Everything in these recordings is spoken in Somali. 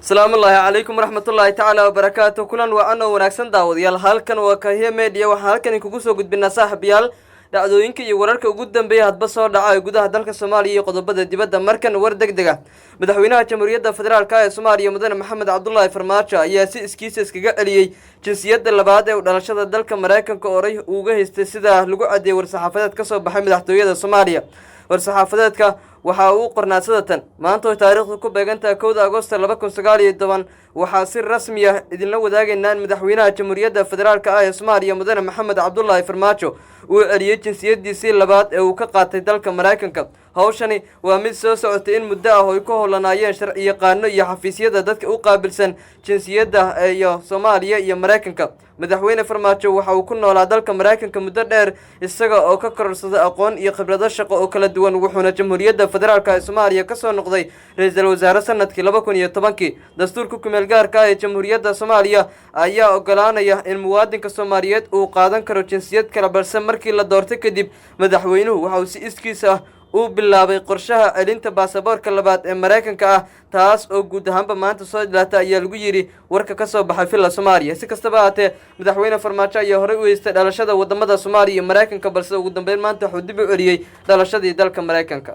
السلام الله عليكم ورحمة الله تعالى وبركاته. كلن وأنا ونكسن داود يال هالكن وكهية ميديا وهالكن يكوسو قد بالنصاحب يال dhacdooyinka iyo wararka ugu dambeeyay hadba soo dhacay gudaha dalka Soomaaliya iyo qodobada dibadda markan war degdega madaxweynaha Jamhuuriyadda Federaalka ee Soomaaliya Mudane Maxamed Cabdullaahi Farmaajo ayaa si iskiisa iskaga celiyay jinsiyadda labaad ee u dhalashada dalka Mareykanka oo horay uga haystay sida lagu cadeeyay war-saxaafadeed ka soo baxay madaxtooyada Soomaaliya war-saxaafadeedka waxa uu qornaa sidatan maanta taariikhdu ku beegantahay 1 Agoosto 2019 waxa si rasmi ah idin la wadaagaynaa madaxweynaha Jamhuuriyadda Federaalka ee Soomaaliya Mudane Maxamed Cabdullaahi Farmaajo uu celiyay jinsiyadiisii labaad ee uu ka qaatay dalka Mareykanka hawshani waa mid soo socotay in muddo ah oo ay ku howlanaayeen sharci yaqaano iyo xafiisyada dadka u qaabilsan jinsiyadda ee Soomaaliya iyo Mareykanka madaxweyne Farmaajo waxa uu ku noolaa dalka Mareykanka muddo dheer isaga oo ka kororsaday aqoon iyo khibrado shaqo oo kala duwan wuxuuna Jamhuuriyadda Federaalka ee Soomaaliya ka soo noqday ra'iisul wasaare sanadkii 2010 dastuurka ku meel gaarka ah ee Jamhuuriyadda Soomaaliya ayaa ogolaanaya in muwaadinka Soomaaliyeed uu qaadan karo jinsiyad kala balse markii la doortay kadib madaxweynuhu waxa uu si iskiis ah uu bilaabay qorshaha celinta baasaboorka labaad ee Mareykanka ah taas oo guud ahaanba maanta soo dhilaatay ayaa lagu yiri warka ka soo baxay filla Soomaaliya si kastaba ahaatee madaxweyne Farmaajo ayaa horay u haystay dhalashada wadamada Soomaaliya iyo Mareykanka balse ugu dambeyn maanta wuxuu dib u celiyay dhalashadii dalka Mareykanka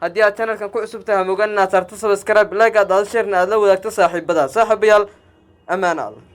haddii aad channelkan ku cusub tahay mugan inaad saarto subscribe like aad share aad la wadaagto saaxiibada saaxiibayaal amaana